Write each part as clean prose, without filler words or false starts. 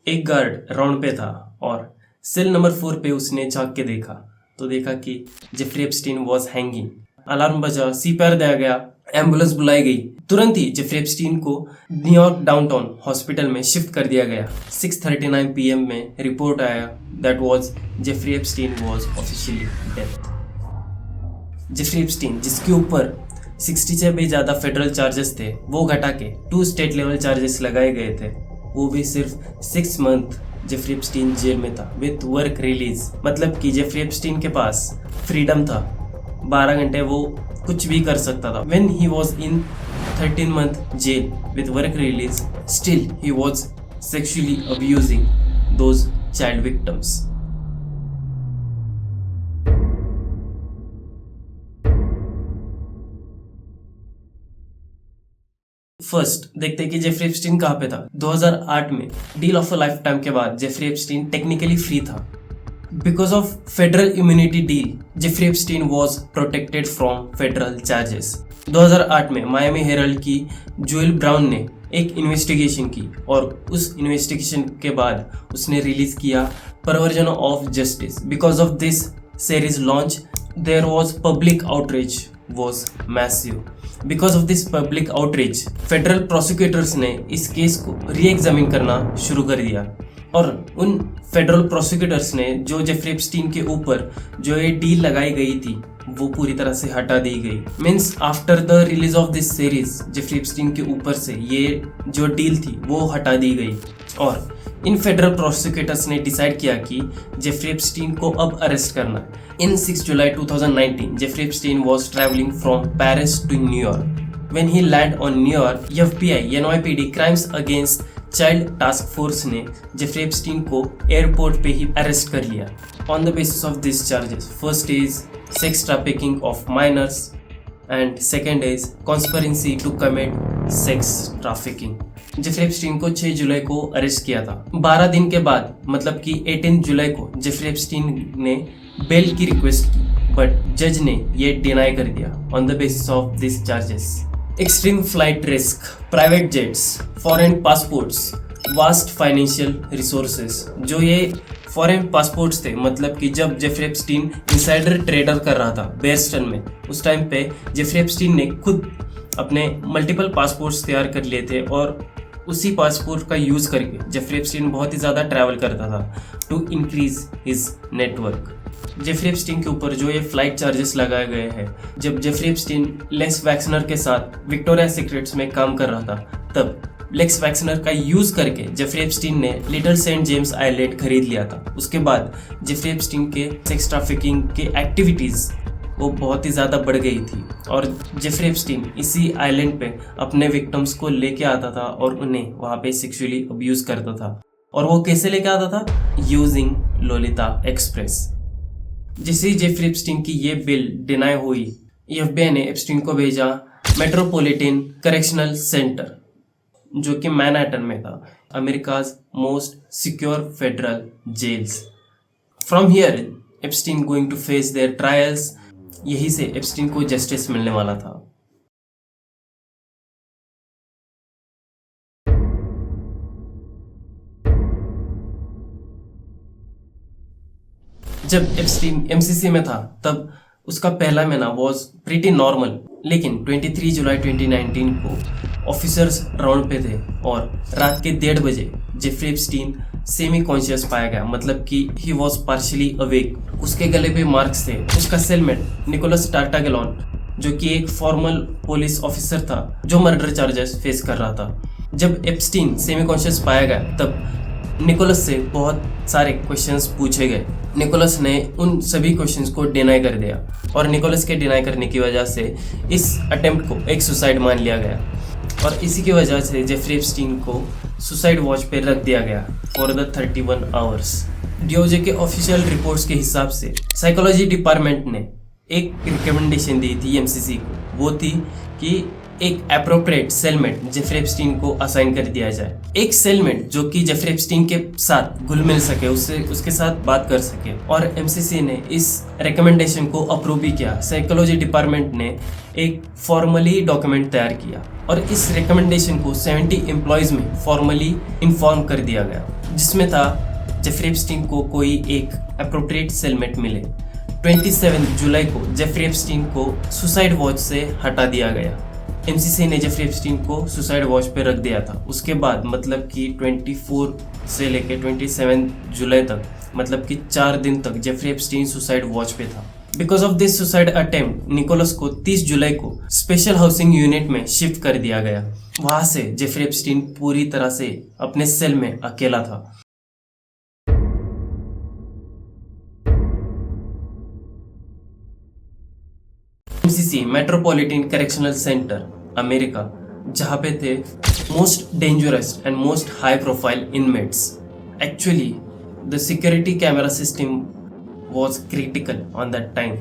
एक guard round पे था और सेल नंबर 4 पे उसने झांक के देखा तो देखा कि Jeffrey Epstein was hanging. Alarm बजा, सीपीआर दिया गया, एम्बुलेंस बुलाई गई। तुरंत ही जेफरी एप्स्टीन को न्यूयॉर्क डाउनटाउन हॉस्पिटल में शिफ्ट कर दिया गया। 6:39 PM में रिपोर्ट आया that was Jeffrey Epstein was officially death. Jeffrey Epstein जिसके ऊपर 60 से भी ज़्यादा फेडरल चार्जेस थे वो घटा के 2 स्टेट लेवल चार्जेस लगाए गए थे, वो भी सिर्फ 6 मंथ जेफरी एप्स्टीन जेल में था विथ वर्क रिलीज। मतलब कि जेफरी एप्स्टीन के पास फ्रीडम था, 12 घंटे वो कुछ भी कर सकता था। When he was in 13-month jail with work release, still he was sexually abusing those child victims. First देखते हैं कि जेफरी एप्स्टीन कहाँ पे था। 2008 में deal of a lifetime के बाद जेफरी एप्स्टीन टेक्निकली फ्री था। Because of federal immunity deal, Jeffrey Epstein was protected from federal charges. 2008 में मायामी हेरल्ड की जोएल ब्राउन ने एक इन्वेस्टिगेशन की और उस इन्वेस्टिगेशन के बाद उसने रिलीज किया perversion of justice. Because of this series launch their was public outreach was massive. Because of this public outreach federal prosecutors ने इस केस को री एग्जामिन करना शुरू कर दिया और उन फेडरल प्रोसिक्यूटर्स ने जो जेफरी एप्स्टीन के ऊपर जो ये डील लगाई गई थी वो पूरी तरह से हटा दी गई। Means after the release of this series Jeffrey Epstein के ऊपर से ये जो डील थी वो हटा दी गई और इन फेडरल प्रोसिक्यूटर्स ने डिसाइड किया कि जेफरी एप्स्टीन को अब अरेस्ट करना है। In 6 July 2019 Jeffrey Epstein was travelling from Paris to New York. When he landed on New York, FBI NYPD crimes against child task force ने जेफरी एप्स्टीन को airport पे ही अरेस्ट कर लिया on the basis of this charges. First is sex trafficking of minors and second is conspiracy to commit sex trafficking. Jeffrey Epstein को 6 जुलाई को arrest किया था। 12 दिन के बाद मतलब कि 18 जुलाई को जेफरी एप्स्टीन ने बेल की रिक्वेस्ट की बट जज ने ये डिनाई कर दिया on the basis of this charges. Extreme flight risk, private jets, foreign passports, vast financial resources. जो ये फॉरेन पासपोर्ट्स थे मतलब कि जब जेफरी एप्स्टीन इनसाइडर ट्रेडर कर रहा था बेयरस्टन में, उस टाइम पे जेफरी एप्स्टीन ने खुद अपने मल्टीपल पासपोर्ट्स तैयार कर लिए थे और उसी पासपोर्ट का यूज़ करके जेफरी एप्स्टीन बहुत ही ज़्यादा ट्रैवल करता था to increase his network. Jeffrey Epstein के ऊपर जो ये फ्लाइट चार्जेस लगाए गए हैं, जब जेफरी एप्स्टीन लेक्स वैक्सनर के साथ विक्टोरिया सीक्रेट्स में काम कर रहा था तब लेक्स वैक्सनर का यूज़ करके जेफरी एप्स्टीन ने लिटिल सेंट जेम्स आइलैंड खरीद लिया था। उसके बाद जेफरी एप्स्टीन के सेक्स ट्रैफिकिंग के एक्टिविटीज़ वो बहुत ही ज़्यादा बढ़ गई थी और जेफरी एप्स्टीन इसी आइलैंड पे अपने विक्टिम्स को लेके आता था और उन्हें वहाँ पे सेक्सुअली अब्यूज़ करता था। और वो कैसे लेके आता था? Using Lolita express. जैसे ही जेफरी एप्स्टीन की ये बिल डिनाई हुई, FBI ने एप्स्टीन को भेजा मेट्रोपॉलिटन करेक्शनल सेंटर जो कि मैनहट्टन में था, America's most secure federal jails. From here Epstein going to face their trials. यही से एप्स्टीन को जस्टिस मिलने वाला था। जब एप्स्टीन MCC में था तब उसका पहला महीना वॉज प्रीटी नॉर्मल, लेकिन 23 जुलाई 2019 को ऑफिसर्स राउंड पे थे और रात के 1:30 बजे जेफरी एप्स्टीन सेमी कॉन्शियस पाया गया, मतलब कि ही वॉज पार्शियली अवेक। उसके गले पे मार्क्स थे। उसका सेलमेट निकोलस टार्टागेलॉन जो कि एक फॉर्मल पुलिस ऑफिसर था जो मर्डर चार्जेस फेस कर रहा था। जब एप्स्टीन सेमी कॉन्शियस पाया गया तब निकोलस से बहुत सारे क्वेश्चंस पूछे गए। निकोलस ने उन सभी क्वेश्चंस को डिनाई कर दिया और निकोलस के डिनाई करने की वजह से इस अटेम्प्ट को एक सुसाइड मान लिया गया और इसी की वजह से जेफरी एप्स्टीन को सुसाइड वॉच पे रख दिया गया फॉर द 31 आवर्स। DOJ के ऑफिशियल रिपोर्ट्स के हिसाब से साइकोलॉजी डिपार्टमेंट ने एक रिकमेंडेशन दी थी MCC को, वो थी कि एक एप्रोप्रिएट सेलमेट जेफरी एप्स्टीन को असाइन कर दिया जाए। एक सेलमेट जो कि जेफरी एप्स्टीन के साथ घुल मिल सके, उसके साथ बात कर सके और MCC ने इस रिकमेंडेशन को अप्रूव भी किया। साइकोलॉजी डिपार्टमेंट ने एक फॉर्मली डॉक्यूमेंट तैयार किया और इस रिकमेंडेशन को 70 एम्प्लॉयज़ में फॉर्मली इन्फॉर्म कर दिया गया, जिसमें था जेफरी एप्स्टीन को कोई एक अप्रोप्रिएट सेलमेट मिले। 27 जुलाई को जेफरी एप्स्टीन को सुसाइड वॉच से हटा दिया गया। एमसीसी ने जेफरी एप्स्टीन को सुसाइड वॉच पे रख दिया था। उसके बाद मतलब कि 24 से लेके 27 जुलाई तक, मतलब कि 4 दिन तक जेफरी एप्स्टीन सुसाइड वॉच पे था। Because of this suicide attempt Nicholas को 30 जुलाई को स्पेशल हाउसिंग यूनिट में शिफ्ट कर दिया गया। वहां से जेफरी एप्स्टीन पूरी तरह से अपने सेल में अकेला था। MCC metropolitan correctional centre America, जहां पे थे most dangerous and most high profile inmates. Actually the security camera system was critical on that time.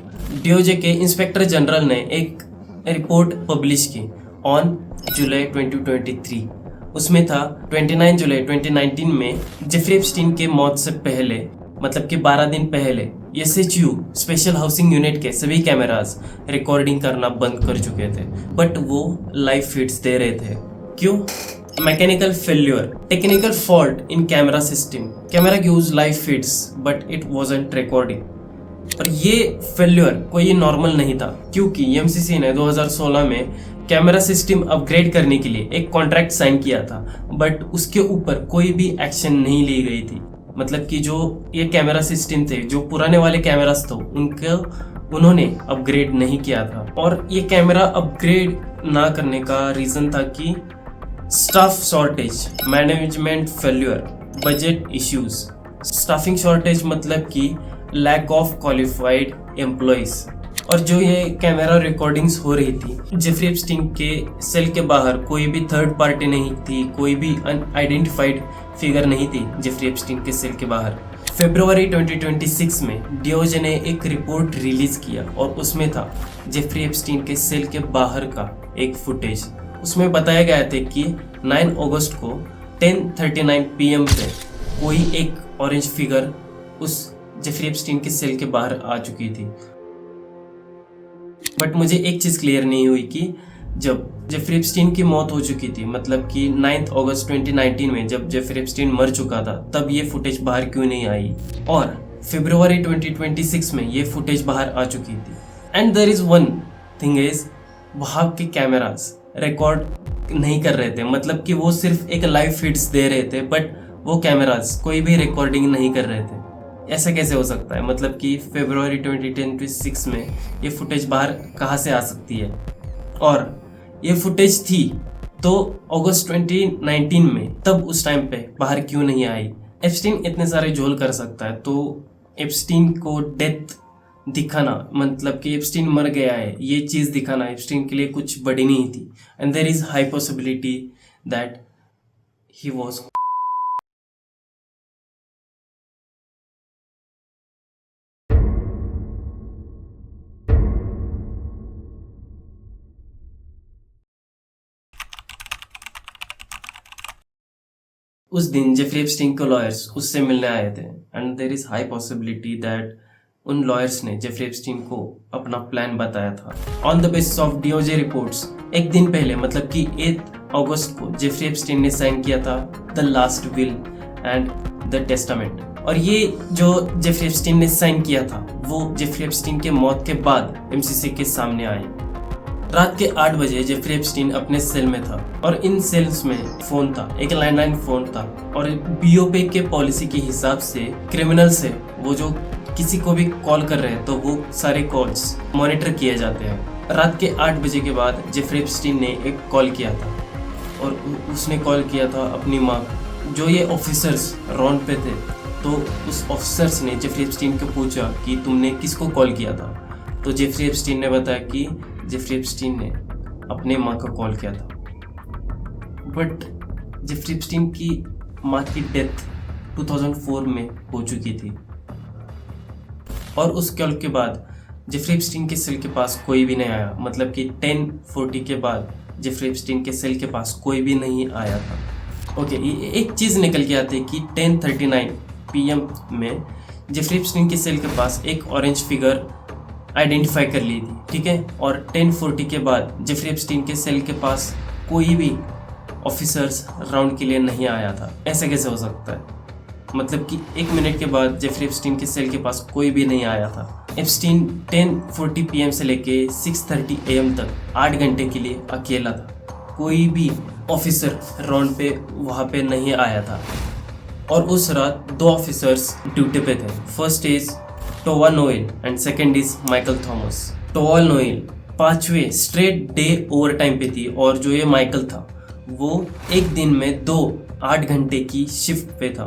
DOJ के इंस्पेक्टर जनरल ने एक रिपोर्ट पब्लिश की ऑन जुलाई 2023। उसमें था 29 जुलाई 2019 में जेफरी एप्स्टीन के मौत से पहले, मतलब कि 12 दिन पहले, एसएचयू स्पेशल हाउसिंग यूनिट के सभी कैमरास रिकॉर्डिंग करना बंद कर चुके थे, बट वो लाइव फीड्स दे रहे थे। क्यों? Mechanical failure, technical fault in camera system. Camera gives live feeds but it wasn't recording. और ये फेल्यूर कोई नॉर्मल नहीं था, क्योंकि एमसीसी ने 2016 में कैमरा सिस्टम अपग्रेड करने के लिए एक कॉन्ट्रैक्ट साइन किया था, बट उसके ऊपर कोई भी एक्शन नहीं ली गई थी। मतलब कि जो ये कैमरा सिस्टम थे, जो पुराने वाले कैमरास थे, उन्होंने अपग्रेड नहीं किया था। और ये कैमरा अपग्रेड ना करने का रीज़न था कि staff shortage, management failure, budget issues. Staffing shortage मतलब कि लैक ऑफ क्वालिफाइड एम्प्लॉयज। और जो ये कैमरा रिकॉर्डिंग्स हो रही थी, जेफरी एप्स्टीन के सेल के बाहर कोई भी थर्ड पार्टी नहीं थी, कोई भी अनआइडेंटिफाइड फिगर नहीं थी जेफरी एप्स्टीन के सेल के बाहर। फरवरी 2026 में डीओजे ने एक रिपोर्ट रिलीज किया और उसमें था जेफरी एप्स्टीन के सेल के बाहर का एक फुटेज। उसमें बताया गया था कि 9 अगस्त को 10:39 PM पे कोई एक ऑरेंज फिगर उस जेफरी एप्स्टीन के सेल के बाहर आ चुकी थी। बट मुझे एक चीज़ क्लियर नहीं हुई कि जब जेफरी एप्स्टीन की मौत हो चुकी थी, मतलब कि 9 अगस्त 2019 में जब जेफरी एप्स्टीन मर चुका था, तब ये फुटेज बाहर क्यों नहीं आई? और फरवरी 2026 में ये फुटेज बाहर आ चुकी थी। And there is one thing is, वहाँ के कैमरास रिकॉर्ड नहीं कर रहे थे, मतलब कि वो सिर्फ एक लाइव फीड्स दे रहे थे, बट वो कैमरास कोई भी रिकॉर्डिंग नहीं कर रहे थे। ऐसा कैसे हो सकता है? मतलब कि फरवरी 2026 में ये फुटेज बाहर कहाँ से आ सकती है? और ये फुटेज थी तो अगस्त 2019 में, तब उस टाइम पे बाहर क्यों नहीं आई? एप्स्टीन इतने सारे झोल कर सकता है, तो एप्स्टीन को डेथ दिखाना, मतलब कि एप्स्टीन मर गया है, ये चीज़ दिखाना एप्स्टीन के लिए कुछ बड़ी नहीं थी। And there is high possibility that he was. उस दिन जेफरी एप्स्टीन के लॉयर्स उससे मिलने आए थे and there is high possibility that उन लॉयर्स ने जेफरी एप्स्टीन को अपना प्लान बताया था। On the basis of DOJ reports, एक दिन पहले मतलब कि 8 अगस्त को जेफरी एप्स्टीन ने साइन किया था the last will and the testament. और ये जो जेफरी एप्स्टीन ने साइन किया था वो जेफरी एप्स्टीन के मौत के बाद एमसीसी के सामने आए। रात के 8 बजे जेफरी एप्स्टीन अपने सेल में था और इन सेल्स में फोन था, एक लैंडलाइन फोन था। और बीओपी के पॉलिसी के हिसाब से क्रिमिनल से वो जो किसी को भी कॉल कर रहे हैं तो वो सारे कॉल्स मॉनिटर किए जाते हैं। रात के 8 बजे के बाद जेफरी एप्स्टीन ने एक कॉल किया था और उसने कॉल किया था अपनी माँ को। जो ये ऑफिसर्स राउंड पे थे, तो उस ऑफिसर्स ने जेफरी एप्स्टीन को पूछा कि तुमने किसको कॉल किया था? तो जेफरी एप्स्टीन ने बताया कि जेफरी एप्स्टीन ने अपने माँ को कॉल किया था। बट जेफरी एप्स्टीन की माँ की डेथ 2004 में हो चुकी थी और उस कॉल के बाद जेफरी एप्स्टीन के सेल के पास कोई भी नहीं आया। मतलब कि 10:40 के बाद जेफरी एप्स्टीन के सेल के पास कोई भी नहीं आया था। ओके, एक चीज़ निकल के आती है कि 10:39 PM में जेफरी एप्स्टीन के सेल के पास एक ऑरेंज फिगर आइडेंटिफाई कर ली थी, ठीक है। और 10:40 के बाद जेफरी एप्स्टीन के सेल के पास कोई भी ऑफिसर्स राउंड के लिए नहीं आया था। ऐसे कैसे हो सकता है? मतलब कि 1 मिनट के बाद जेफरी एप्स्टीन के सेल के पास कोई भी नहीं आया था। एप्स्टीन 10:40 PM से लेके 6:30 AM तक 8 घंटे के लिए अकेला था। कोई भी ऑफिसर राउंड पे वहाँ पे नहीं आया था। और उस रात 2 ऑफिसर्स ड्यूटी पे थे। First is Tova Noel and second is Michael Thomas. Tova Noel 5वें स्ट्रेट डे ओवर टाइम पे थी और जो ये माइकल था वो एक दिन में 2 8 घंटे की शिफ्ट पे था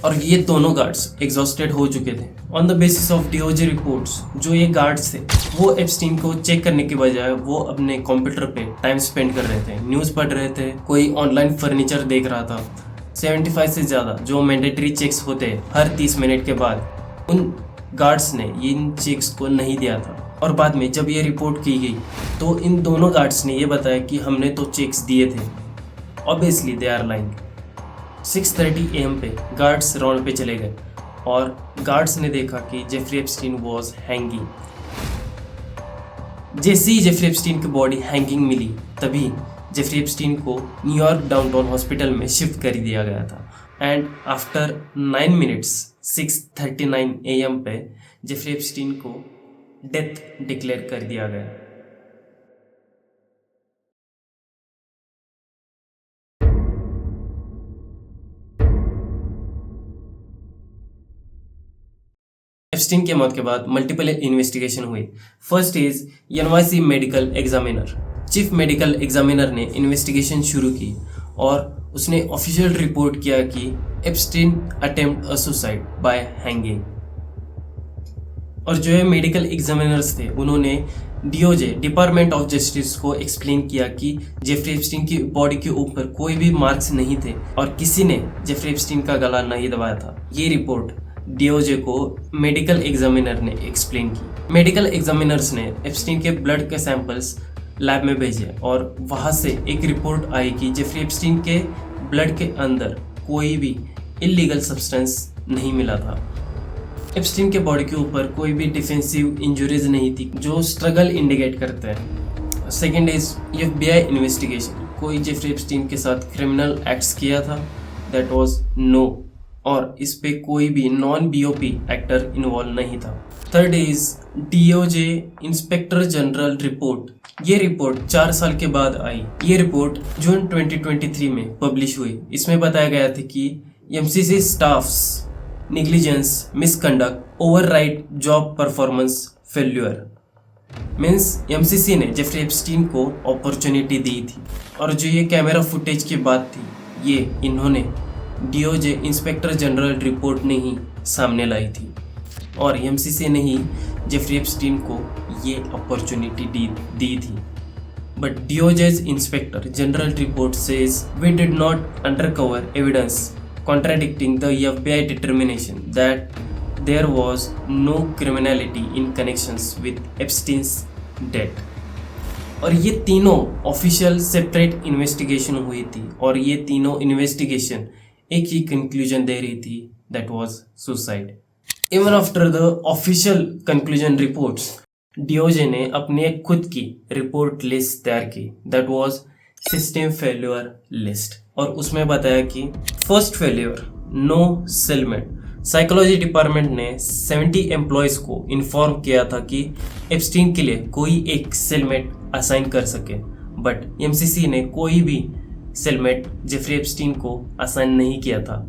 और ये दोनों गार्ड्स एग्जॉस्टेड हो चुके थे। On the basis of DOJ reports, जो ये गार्ड्स थे वो एप्स्टीन को चेक करने के बजाय वो अपने कंप्यूटर पे टाइम स्पेंड कर रहे थे, न्यूज़ पढ़ रहे थे, कोई ऑनलाइन फर्नीचर देख रहा था। 75 से ज़्यादा जो मैंडेटरी चेक्स होते हैं हर 30 मिनट के बाद, उन गार्ड्स ने इन चेक्स को नहीं दिया था। और बाद में जब ये रिपोर्ट की गई तो इन दोनों गार्ड्स ने ये बताया कि हमने तो चेक्स दिए थे। Obviously they are lying. 6:30 AM पे गार्ड्स राउंड पे चले गए और गार्ड्स ने देखा कि जेफरी एप्स्टीन वॉज हैंगिंग। जैसे ही जेफरी एप्स्टीन की बॉडी हैंगिंग मिली तभी जेफरी एप्स्टीन को न्यूयॉर्क डाउनटाउन हॉस्पिटल में शिफ्ट कर दिया गया था। एंड आफ्टर 9 मिनट्स 6:39 AM पे जेफरी एप्स्टीन को डेथ डिक्लेयर कर दिया गया। एप्स्टीन के मौत के बाद मल्टीपल इन्वेस्टिगेशन हुई। First is NYC medical examiner. Chief medical examiner ने इन्वेस्टिगेशन शुरू की और उसने ऑफिशियल रिपोर्ट किया कि Epstein attempt a suicide bye hanging. और जो ये मेडिकल एग्जामिनर्स थे उन्होंने DOJ डिपार्टमेंट ऑफ जस्टिस को एक्सप्लेन किया कि जेफरी एप्स्टीन की बॉडी के ऊपर कोई भी मार्क्स नहीं थे और किसी ने जेफरी एप्स्टीन का गला नहीं दबाया था। ये रिपोर्ट DOJ को मेडिकल एग्जामिनर ने एक्सप्लेन की। मेडिकल एग्जामिनर्स ने एप्स्टीन के ब्लड के सैंपल्स लैब में भेजे और वहाँ से एक रिपोर्ट आई कि जेफरी एप्स्टीन के ब्लड के अंदर कोई भी इलीगल सब्सटेंस नहीं मिला था। एप्स्टीन के बॉडी के ऊपर कोई भी डिफेंसिव इंजरीज नहीं थी जो स्ट्रगल इंडिकेट करते हैं। Second is FBI investigation. कोई जेफरी एप्स्टीन के साथ क्रिमिनल एक्ट्स किया था? That was no. और इस पे कोई भी नॉन BOP एक्टर इन्वॉल्व नहीं था। Third is DOJ inspector general report. ये रिपोर्ट 4 साल के बाद आई। ये रिपोर्ट जून 2023 में पब्लिश हुई। इसमें बताया गया था कि MCC staffs negligence, misconduct, override job performance failure. Means MCC ने जेफरी एप्स्टीन को अपॉर्चुनिटी दी थी। और जो ये कैमरा फुटेज की बात थी ये इन्होंने DOJ इंस्पेक्टर जनरल रिपोर्ट ने ही सामने लाई थी और MCC ने ही जेफरी एप्स्टीन को ये अपॉर्चुनिटी दी थी। But DOJ's inspector general report says we did not undercover evidence contradicting the FBI determination that there was no criminality in connections with Epstein's death। और ये तीनों ऑफिशियल सेपरेट इन्वेस्टिगेशन हुई थी और ये तीनों इन्वेस्टिगेशन एक ही कंक्लूजन दे रही थी, that was suicide. Even after the official conclusion reports, DOJ ने अपनी एक खुद की रिपोर्ट लिस्ट तैयार की, that was system failure list. और उसमें बताया कि first failure, no cellmate. Psychology department ने 70 एम्प्लॉयज़ को इन्फॉर्म किया था कि एप्स्टीन के लिए कोई एक सेलमेट असाइन कर सके, बट MCC ने कोई भी सेलमेट जेफरी एप्स्टीन को असाइन नहीं किया था।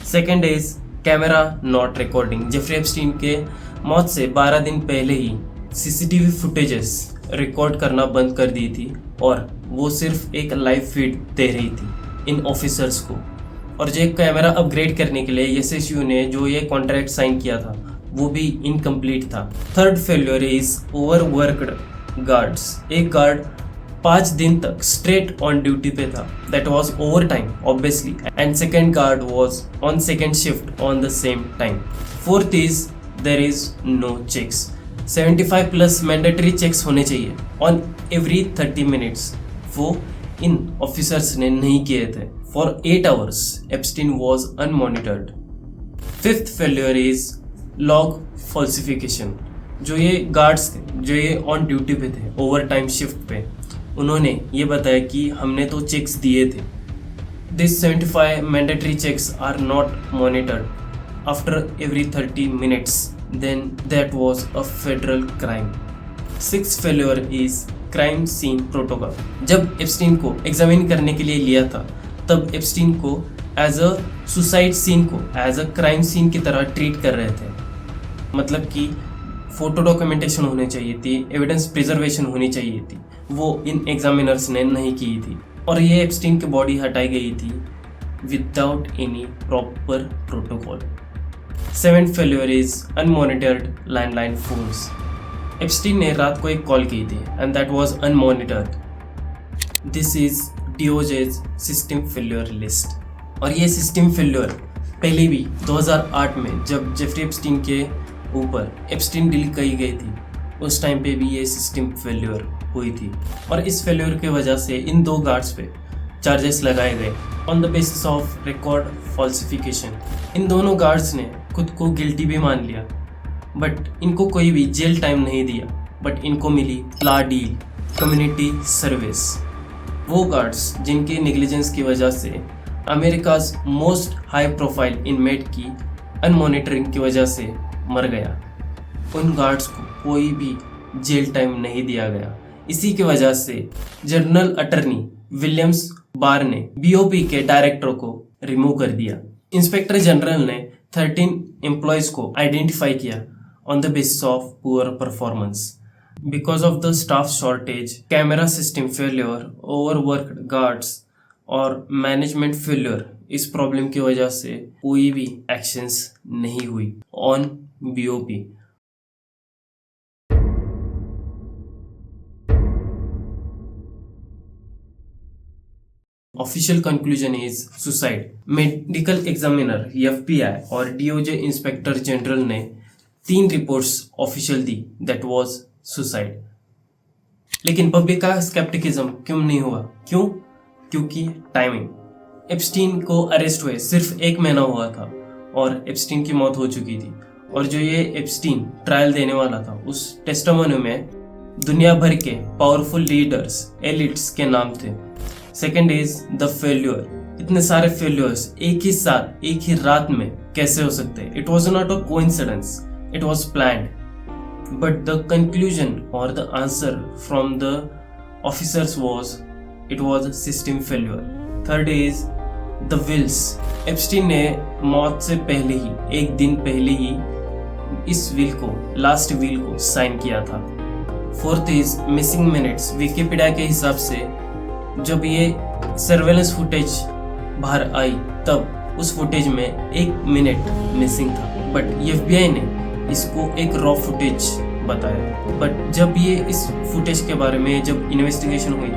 Second is camera not recording. Jeffrey Epstein के मौत से 12 दिन पहले ही CCTV फुटेजेस रिकॉर्ड करना बंद कर दी थी और वो सिर्फ एक लाइव फीड दे रही थी इन ऑफिसर्स को। और जो कैमरा अपग्रेड करने के लिए SSU ने जो ये कॉन्ट्रैक्ट साइन किया था वो भी इनकम्प्लीट था। Third failure is overworked guards. एक गार्ड 5 दिन तक स्ट्रेट ऑन ड्यूटी पे था, that was overtime obviously, and second guard was on second shift on the same time. Fourth is there is no checks. 75 plus mandatory checks होने चाहिए on every 30 minutes, वो इन officers ने नहीं किए थे। For 8 hours Epstein was unmonitored. Fifth failure is log falsification. जो ये guards थे, जो ये ऑन ड्यूटी पे थे, ओवर टाइम शिफ्ट पे, उन्होंने ये बताया कि हमने तो चेक्स दिए थे. This 75 mandatory checks are not monitored after every 30 minutes, then that was a federal crime. 6th failure is crime scene protocol. जब एप्स्टीन को एग्जामिन करने के लिए लिया था, तब एप्स्टीन को एज अ सुसाइड सीन को एज अ क्राइम सीन की तरह ट्रीट कर रहे थे. मतलब कि फोटो डॉक्यूमेंटेशन होनी चाहिए थी, एविडेंस प्रिजर्वेशन होनी चाहिए थी, वो इन एग्जामिनर्स ने नहीं की थी. और ये एप्स्टीन की बॉडी हटाई गई थी without any proper protocol. 7th failure is unmonitored landline phones. Epstein ने रात को एक कॉल की थी and that was unmonitored. This is DOJ's system failure list. और ये सिस्टम फेल्योर पहले भी 2008 में जब जेफरी एप्स्टीन के ऊपर एप्स्टीन डील की गई थी, उस टाइम पे भी ये सिस्टम फेल्योर हुई थी. और इस फेल्योर की वजह से इन 2 गार्ड्स पे चार्जेस लगाए गए on the basis of record falsification. इन दोनों गार्ड्स ने खुद को गिल्टी भी मान लिया, बट इनको कोई भी जेल टाइम नहीं दिया, बट इनको मिली प्ला डील, कम्युनिटी सर्विस. वो गार्ड्स जिनके नेग्लिजेंस की वजह से America's most high profile inmate की अनमॉनिटरिंग की वजह से मर गया, उन गार्ड्स को कोई भी जेल टाइम नहीं दिया गया. इसी की वजह से जनरल अटर्नी विलियम्स बार ने BOP के डायरेक्टर को रिमूव कर दिया. इंस्पेक्टर जनरल ने 13 एम्प्लॉयज को आइडेंटिफाई किया on the basis of poor performance. Because of the staff shortage, camera system failure, overworked guards और management failure, इस प्रॉब्लम की वजह से कोई भी एक्शंस नहीं हुई on BOP. Official conclusion is suicide. Medical examiner, FBI और DOJ इंस्पेक्टर जनरल ने 3 reports official the that was suicide. लेकिन पब्लिक का स्केप्टिकिज्म क्यों नहीं हुआ? क्योंकि टाइमिंग. एप्स्टीन को अरेस्ट हुए सिर्फ 1 महीना हुआ था और एप्स्टीन की मौत हो चुकी थी. और जो ये एप्स्टीन ट्रायल देने वाला था, उस टेस्टिमोनी में दुनिया भर के पावरफुल लीडर्स, एलिट्स के नाम थे. Second is the failure. इतने सारे फेल्योर्स एक ही साथ एक ही रात में कैसे हो सकते हैं? It was not a coincidence. It was planned, but the conclusion or the answer from the officers was it was a system failure. Third is the wills. Epstein ने मौत से पहले ही, 1 दिन पहले ही इस विल को, लास्ट विल को sign किया था. Fourth is missing minutes. Wikipedia के हिसाब से जब ये सर्वेलेंस फुटेज बाहर आई, तब उस फुटेज में 1 मिनट मिसिंग था, बट FBI ने इसको एक रॉ फुटेज बताया. बट जब ये इस फुटेज के बारे में जब इन्वेस्टिगेशन हुई,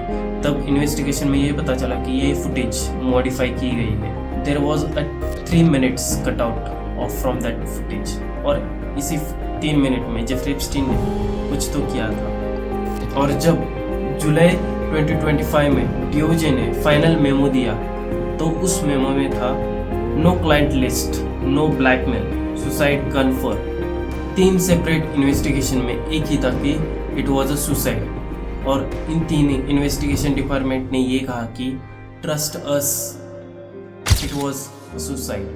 तब इन्वेस्टिगेशन में ये पता चला कि ये फुटेज मॉडिफाई की गई है. There was a 3 minutes cut out of from that footage. और इसी 3 मिनट में जेफरी एप्स्टीन ने कुछ तो किया था. और जब जुलाई 2025 में DOJ ने फाइनल मेमो दिया, तो उस मेमो में था no client list, no blackmail, suicide confirm. 3 separate investigation में एक ही था कि इट वॉज अ सुसाइड. और इन 3 इन्वेस्टिगेशन डिपार्टमेंट ने ये कहा कि trust us, it was suicide.